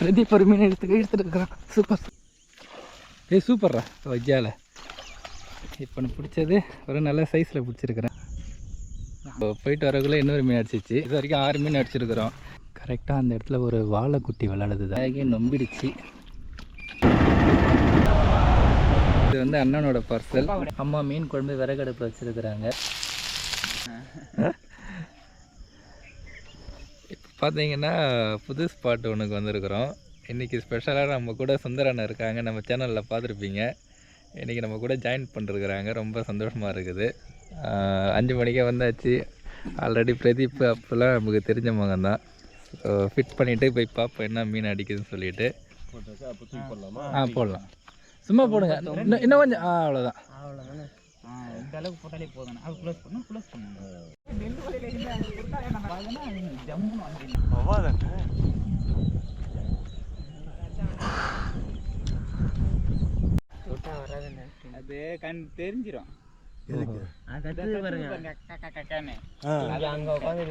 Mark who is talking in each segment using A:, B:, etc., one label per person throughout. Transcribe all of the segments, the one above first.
A: பிரதீப் ஒரு மீன் எடுத்துட்டு இருக்கிறான். சூப்பர். சூப்பர்ரா வைஜால. இப்போ நான் பிடிச்சது ஒரு நல்ல சைஸில் பிடிச்சிருக்கிறேன். போயிட்டு வரக்குள்ளே இன்னொரு மீன் அடிச்சிச்சு. இது வரைக்கும் 6 மீன் அடிச்சிருக்கிறோம். கரெக்டாக அந்த இடத்துல ஒரு வாழைக்குட்டி விளாடுது. அழகே நொம்பிடுச்சு. இது வந்து அண்ணனோட பார்சல். அம்மா மீன் குழம்பு விறகடுப்பு வச்சுருக்குறாங்க. இப்போ பார்த்தீங்கன்னா புது ஸ்பாட் ஒன்றுக்கு வந்திருக்கிறோம். இன்றைக்கி ஸ்பெஷலாக நம்ம கூட சுந்தரண்ணன் இருக்காங்க. நம்ம சேனலில் பார்த்துருப்பீங்க. இன்றைக்கி நம்ம கூட ஜாயின் பண்ணிருக்கிறாங்க. ரொம்ப சந்தோஷமாக இருக்குது. 5 மணிக்கே வந்தாச்சு. ஆல்ரெடி பிரதீப் அப்போல்லாம் நமக்கு தெரிஞ்ச மகன் தான். ஃபிட் பண்ணிவிட்டு போய் பார்ப்போம் என்ன மீன் அடிக்குதுன்னு சொல்லிட்டு. போடலாம். சும்மா போடுங்க. இன்னும் கொஞ்சம் அவ்வளோதான். இந்த அளவுக்கு போட்டாலே போதும். அது க்ளோஸ் பண்ணணும். அது கண் தெரிஞ்சிடும். அங்க உட்காந்து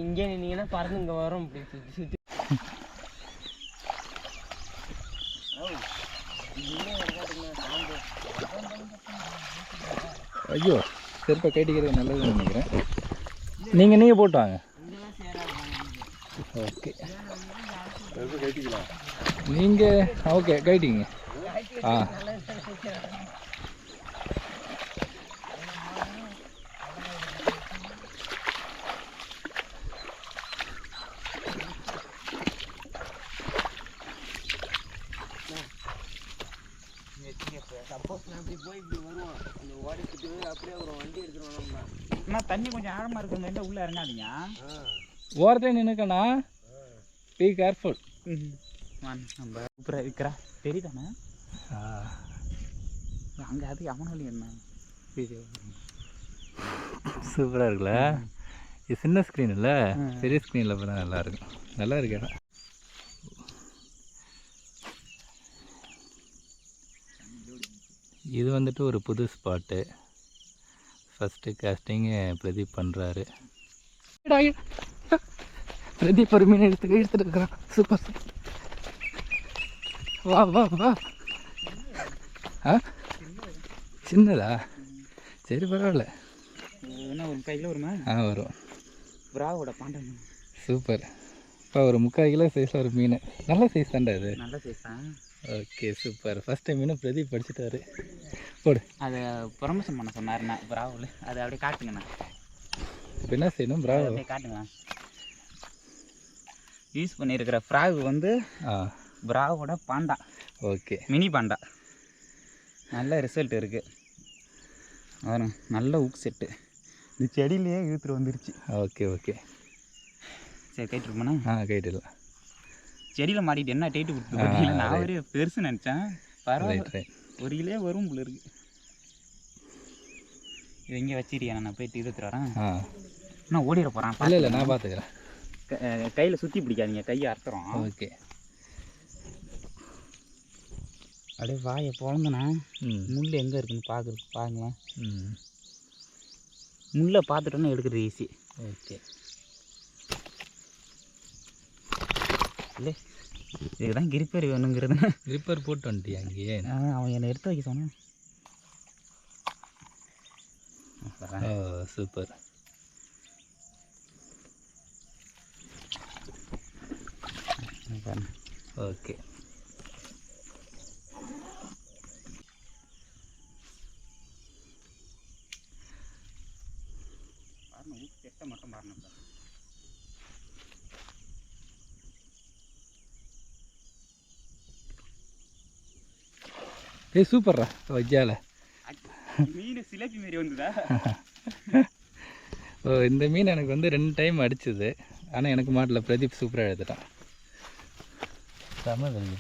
A: இங்கே நின்னீங்கன்னா பறந்து இங்க வரும். சுத்தி ஐயோ செருப்பை கைட்டிக்கிறது நல்லதுன்னு நினைக்கிறேன். நீங்கள் போட்டு வாங்க. ஓகே நீங்கள் ஓகே கைட்டிங்க. தண்ணி கொஞ்சம் ஆழமா இருக்குங்க. உள்ள இறங்காதீங்க. ஓரத்தை நின்னுக்கண்ணா. Be careful. சூப்பராக இருக்கிறா தெரியுதாண்ணா. அங்கே அது அவனால என்ன சூப்பராக இருக்குல்ல. இது சின்ன ஸ்க்ரீன் இல்லை, பெரிய ஸ்க்ரீனில் பார்த்தா நல்லா இருக்கும். நல்லா இருக்கேடா. இது வந்துட்டு ஒரு புது ஸ்பாட்டு. ஃபஸ்ட்டு காஸ்டிங்கு பிரதீப் பண்ணுறாரு. பிரதீப் ஒரு மீன் எடுத்துட்டு இருக்கிறான். சூப்பர். வா வா வா. சின்னதா? சரி பரவாயில்ல. என்ன ஒரு கையில் வருமா? வரும். பிராவோட பாண்டன். சூப்பர். இப்போ ஒரு 3/4 கிலோ சைஸில் ஒரு மீன். நல்ல சைஸ் தான்டா இது. நல்ல சைஸ் தான். Okay super. ஃபஸ்ட் டைம் மீன் பிரதீப் படிச்சுட்டாரு. போடு. அதை ப்ரொமோஷன் பண்ண சொன்னாருண்ணா பிராவில். அதை அப்படியே காட்டுங்கண்ணா. இப்போ என்ன செய்யணும்? பிராவ் அப்படியே காட்டுங்க. யூஸ் பண்ணியிருக்கிற ஃப்ராக் வந்து பிராவோட பாண்டா. Okay mini panda. நல்ல ரிசல்ட் இருக்குது. வரும் நல்ல ஊக் செட்டு. இந்த செடியிலேயே இழுத்துட்டு வந்துருச்சு. ஓகே ஓகே சரி கைட்டுருப்போண்ணா. கைட்டுடலாம். செடியில் மாட்டிட்டு என்ன டேட்டு கொடுத்து நான் ஒரு பெருசு நினச்சேன். பரவாயில்ல ஒரு கிலோ வரும் போல இருக்கு. இது எங்கே வச்சிருக்கேன். நான் போயிட்டு இழுத்துட்டு வரேன். நான் ஓடிட போகிறேன். இல்லை நான் பார்த்துக்கிறேன். கையில் சுற்றி பிடிக்காதீங்க, கையை அறுத்துறோம். ஓகே அப்படியே வாயை பொழந்துண்ணா. முள் எங்கே இருக்குன்னு பாருங்களேன். முள்ளை பார்த்துட்டோன்னா எடுக்கிறது ஈஸி. ஓகே இல்லை இதுதான் கிரிப்பர் வேணுங்கிறது. கிரிப்பர் போட்டு வந்துட்டியா அங்கேயே? அவன் என்னை எடுத்து வைக்க சொன்னான். சூப்பர். ஓகே மட்டும் பாருங்க. சூப்பர்ரா வைஜால. மீன் சிலேபி மாரி வந்துதா? இந்த மீன் எனக்கு வந்து 2 டைம் அடிச்சுது. ஆனால் எனக்கு மாட்டல. பிரதீப் சூப்பராக எடுத்துட்டான். செம வெள்ளி.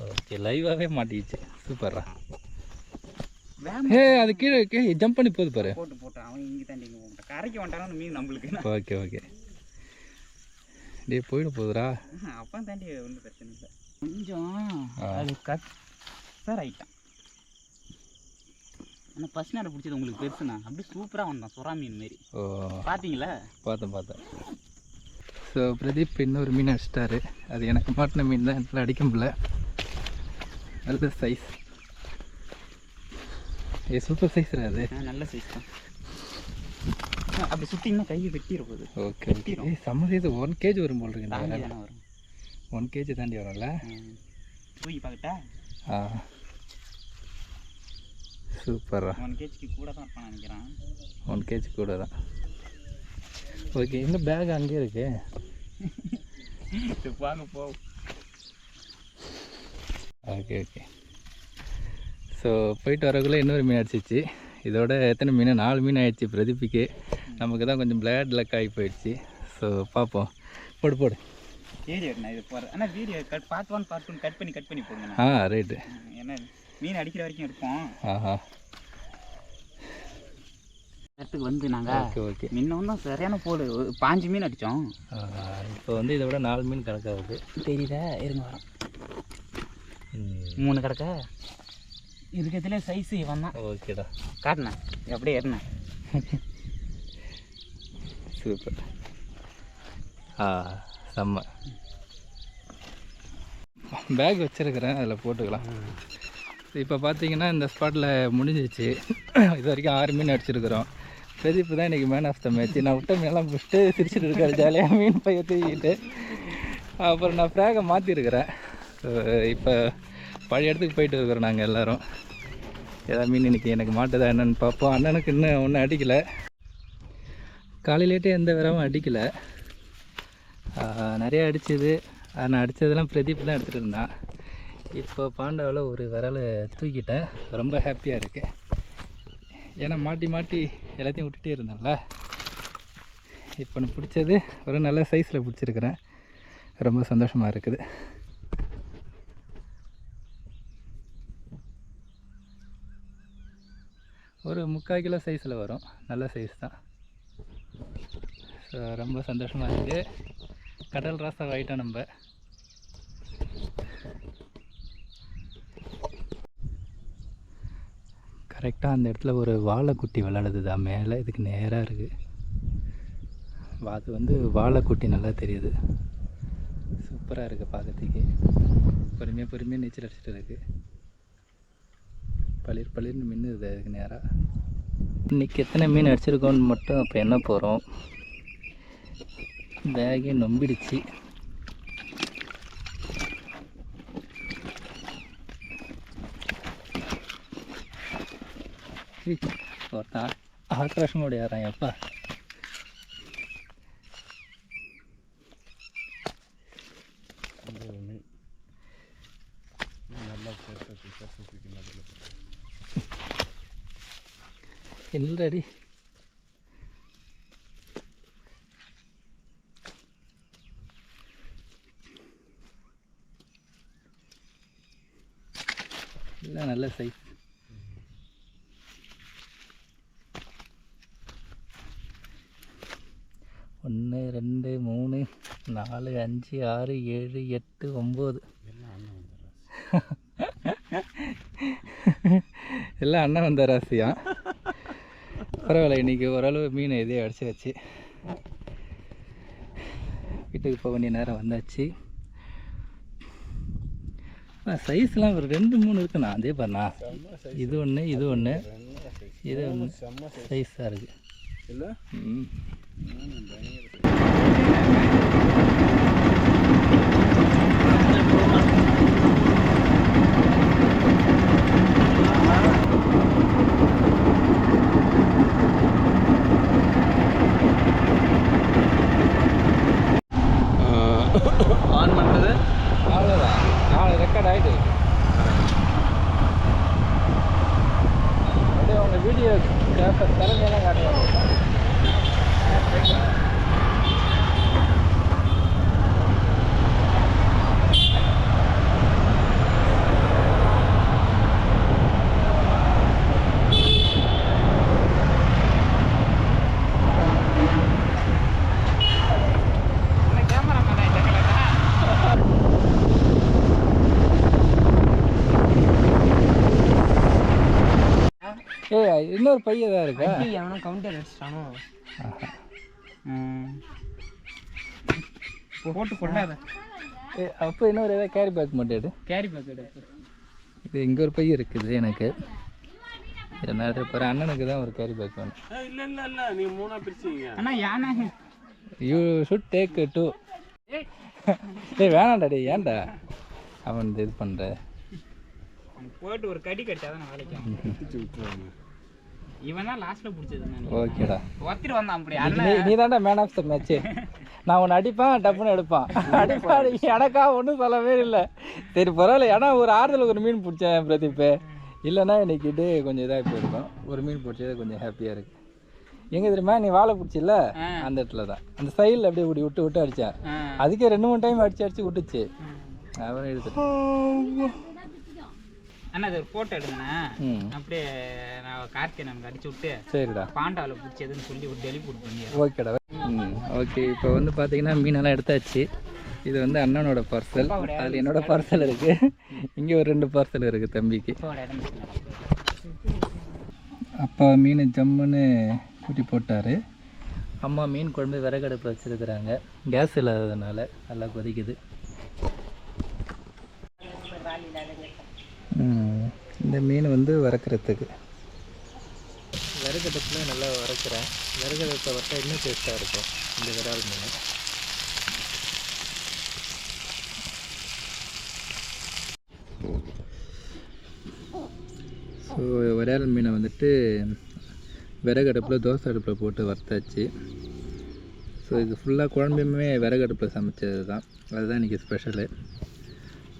A: ஓகே லைவாகவே மாட்டிக்கிச்சு. சூப்பர்ரா. அது கீழே ஜம்ப் பண்ணி போகுது பாரு. போட்டு அவன் இங்கே தாண்டி கரைக்கு வந்துட்டாலும் மீன் நம்மளுக்கு. ஓகே ஓகே டே போயிட போகுதுரா. அப்போ தாண்டி ஒன்றும் பிரச்சனை இல்லை. கொஞ்சம் அது சார் ஆகிட்டான். ஆனால் ஃபஸ்ட் நேரம் பிடிச்சது உங்களுக்கு பெருசுண்ணா. அப்படியே சூப்பராக வந்தான் சுறா மீன் மாரி. பார்த்தீங்களா? பார்த்தேன்.
B: ஸோ பிரதீப் இன்னொரு மீன் அடிச்சிட்டாரு. அது எனக்கு மாட்டின மீன் தான், என்னால் அடிக்க முடியல. நல்ல சைஸ். சூப்பர் சைஸ் அது.
A: நல்ல சைஸ் தான். அப்படி சுற்றிங்கன்னா கையை வெட்டிட போகுது.
B: Okay okay. செம்ம சைஸ். 1 kg வரும் போல் இருக்கு.
A: தாண்டி தானே வரும்.
B: 1 kg தாண்டி வரும்ல.
A: தூக்கி பார்க்கட்டா?
B: சூப்பரா.
A: 1 kg கூட தான் இருப்பான் நினைக்கிறேன்.
B: 1 kg கூட தான். ஓகே, இந்த பேக் அங்கேயே இருக்கு.
A: வாங்க போ.
B: Okay okay. ஸோ போயிட்டு வரக்குள்ளே இன்னொரு மீன் அடிச்சிச்சு. இதோட எத்தனை மீன்? 4 மீன் ஆயிடுச்சு பிரதீப்புக்கு. நமக்கு தான் கொஞ்சம் பிளேட் லக் ஆகி போயிடுச்சு. ஸோ பார்ப்போம். போடு போடு.
A: வீடியோ நான் இது போகிறேன். ஆனால் வீடியோ பார்ட் 1 பார்ட் 2 கட் பண்ணி போடுங்க.
B: ரைட்டு.
A: ஏன்னா மீன் அடிக்கிற வரைக்கும் இருப்போம். இடத்துக்கு வந்து நாங்கள்
B: ஓகே ஓகே.
A: முன்னும் சரியான போடு 5 மீன் அடித்தோம்.
B: இப்போ வந்து இதை விட 4 மீன் கணக்காகுது.
A: தெரியுதா? இருங்க வரோம். 3 கிடக்க இருக்கிறதுல சைஸு இவன் தான்.
B: ஓகேடா,
A: காட்டினேன் அப்படியே ஏறினேன்.
B: சூப்பர். செம்ம. பேக் வச்சுருக்கிறேன், அதில் போட்டுக்கலாம். இப்போ பார்த்தீங்கன்னா இந்த ஸ்பாட்டில் முடிஞ்சிச்சு. இது வரைக்கும் 6 மீன் அடிச்சிருக்கிறோம். பிரதீப் தான் இன்றைக்கி மேன் ஆஃப் த மேட்ச். நான் விட்ட மீனெல்லாம் பிடிச்சிட்டு சிரிச்சிட்டு இருக்காரு ஜாலியாக மீன் பைய தூக்கிட்டு. அப்புறம் நான் ஃப்ராகை மாற்றிருக்கிறேன். இப்போ பழைய இடத்துக்கு போயிட்டு இருக்கிறோம் நாங்கள் எல்லோரும். ஏதாவது மீன் இன்றைக்கி எனக்கு மாட்டுதா என்னென்னு பார்ப்போம். அண்ணனுக்கு இன்னும் ஒன்றும் அடிக்கலை. காலையிலேட்டே எந்த விரவும் அடிக்கலை. நிறையா அடிச்சது. நான் அடித்ததெல்லாம் பிரதீப் தான் எடுத்துகிட்டு இருந்தான். இப்போ பாண்டாவில் ஒரு விரல் தூக்கிட்டேன். ரொம்ப ஹாப்பியாக இருக்குது. ஏன்னா மாட்டி எல்லாத்தையும் விட்டுட்டே இருந்தேன்ல. இப்போ நான் பிடிச்சது ஒரு நல்ல சைஸில் பிடிச்சிருக்கிறேன். ரொம்ப சந்தோஷமாக இருக்குது. ஒரு 3/4 கிலோ சைஸில் வரும். நல்ல சைஸ் தான். ஸோ ரொம்ப சந்தோஷமாக இருக்குது. கடல் ராசா ஆகிட்டோம் நம்ம. கரெக்டாக அந்த இடத்துல ஒரு வாழைக்குட்டி விளையாடுது தான் மேலே. இதுக்கு நேராக இருக்குது. அது வந்து வாழைக்குட்டி நல்லா தெரியுது. சூப்பராக இருக்குது பார்க்கறதுக்கு. பொறுமையாக நீச்சல் அடிச்சுட்டு இருக்குது. பளிர்னு மின்னுது அதுக்கு நேராக. இன்றைக்கி எத்தனை மீன் அடிச்சிருக்கோன்னு மட்டும் அப்போ என்ன போகிறோம். பேகே நொம்பிடுச்சு. ஒருத்தன் ஆக்ரோஷமோட யாரான் எப்பா. இல்லடி இல்லை, நல்ல சைஸ். ஒன்று 2 3 4 5 6 7 8 9 எல்லாம் அண்ணன் வந்த ராசியா. பரவாயில்ல, இன்றைக்கி ஓரளவு மீன் எதையும் அடிச்சாச்சு. வீட்டுக்கு போக வேண்டிய நேரம் வந்தாச்சு. சைஸ்லாம் ஒரு 2 3 இருக்குண்ணா. அதே பாருண்ணா, இது ஒன்று இது ஒன்று சைஸாக இருக்குது இல்லை. ஆன் பண்ணுறது அவ்வளோதான். ரெக்கார்ட் ஆகிட்டு அப்படியே உங்கள் வீடியோ திறமையெல்லாம் காட்டுவாங்க. இன்னொரு பையன் தான் இருக்கா.
A: அவனும் கவுண்டர் அடிச்சிட்டானோ. போட்டு கொண்டாத.
B: அப்போ இன்னொரு ஏதாவது கேரி பேக் மட்டும் எடு.
A: கேரி பேக் எடுத்து
B: இது இங்கே ஒரு பையன் இருக்குது எனக்கு. என்ன இப்போ அண்ணனுக்கு தான் ஒரு கேரி பேக் வேணும்.
C: இல்லை இல்லை இல்லை நீங்கள் 3 பிரிச்சிங்க.
A: அண்ணா யானை
B: யூ ஷுட் டேக் 2. ஏய் வேணாண்டா டே, ஏன்டா அவன் இது பண்ணுற?
A: போட்டு ஒரு கடி கடிச்சாதான் நான் வேலைக்கு. இவன் தான் லாஸ்ட்டில் பிடிச்சது.
B: ஓகேடா,
A: ஒருத்தர் வந்தான் அப்படி.
B: நீ தான்டா மேன் ஆஃப் த மேட்ச்சு. நான் உன்னை அடிப்பேன், டப்புன்னு எடுப்பான். அடிப்பான் எனக்கா ஒன்றும் சொல்லவே இல்லை. சரி பரவாயில்ல, ஏன்னா ஒரு ஆறுதல் ஒரு மீன் பிடிச்சேன் பிரதீப். இல்லைன்னா இன்னைக்கு இது கொஞ்சம் இதாக போயிருக்கும். ஒரு மீன் பிடிச்சது கொஞ்சம் ஹாப்பியாக இருக்குது. எங்கே தெரியுமா, நீ வாழை பிடிச்சில்ல அந்த இடத்துல தான், அந்த சைடில் அப்படியே இப்படி விட்டு விட்டு அடித்தேன். அதுக்கே 2-3 டைம் அடிச்சு விட்டுச்சு. அவன் எடுத்துட்டு
A: அண்ணா அது ஒரு ஃபோட்டோ எடுங்கண்ணா. அப்படியே நான் கார்த்திகை நமக்கு அடிச்சு விட்டு
B: சரிடா
A: பாண்டாவில் பிடிச்சதுன்னு சொல்லி ஒரு டெலிபோர்ட் பண்ணி.
B: ஓகேடா. ஓகே, இப்போ வந்து பார்த்தீங்கன்னா மீனெல்லாம் எடுத்தாச்சு. இது வந்து அண்ணனோட பார்சல், அதில் என்னோட பார்சல் இருக்குது. இங்கே ஒரு 2 பார்சல் இருக்குது தம்பிக்கு. அப்பா மீன் ஜம்முன்னு குட்டி போட்டார். அம்மா மீன் குழம்பு விறகடுப்பு வச்சுருக்குறாங்க. கேஸ் இல்லாததுனால நல்லா கொதிக்குது. இந்த மீன் வந்து வறுக்கிறதுக்கு விறகடுப்பில் நல்லா வறுக்கிறேன். விறகடுப்பை வறுத்தா இன்னும் டேஸ்ட்டாக இருக்கும் இந்த விரால் மீன். ஸோ விரால் மீனை வந்துட்டு விறகடுப்பில் தோசை அடுப்பில் போட்டு வறுத்தாச்சு. ஸோ இது ஃபுல்லாக குழம்புமே விறகடுப்பில் சமைச்சது தான். அதுதான் இன்றைக்கி ஸ்பெஷலு.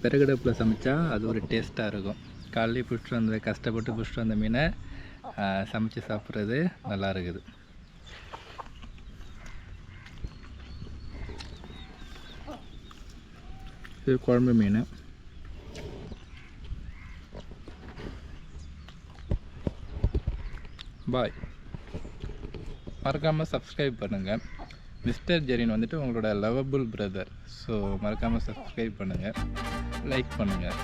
B: விறகடுப்பில் சமைச்சா அது ஒரு டேஸ்ட்டாக இருக்கும். காலையில் பிடிச்சிட்டு வந்த கஷ்டப்பட்டு பிடிச்சிட்டு வந்த மீனை சமைச்சு சாப்பிட்றது நல்லா இருக்குது. இது குழம்பு மீன். பாய். மறக்காமல் சப்ஸ்கிரைப் பண்ணுங்கள். மிஸ்டர் ஜெரின் வந்துட்டு உங்களோட லவபிள் பிரதர். ஸோ மறக்காமல் சப்ஸ்கிரைப் பண்ணுங்கள், லைக் பண்ணுங்கள்.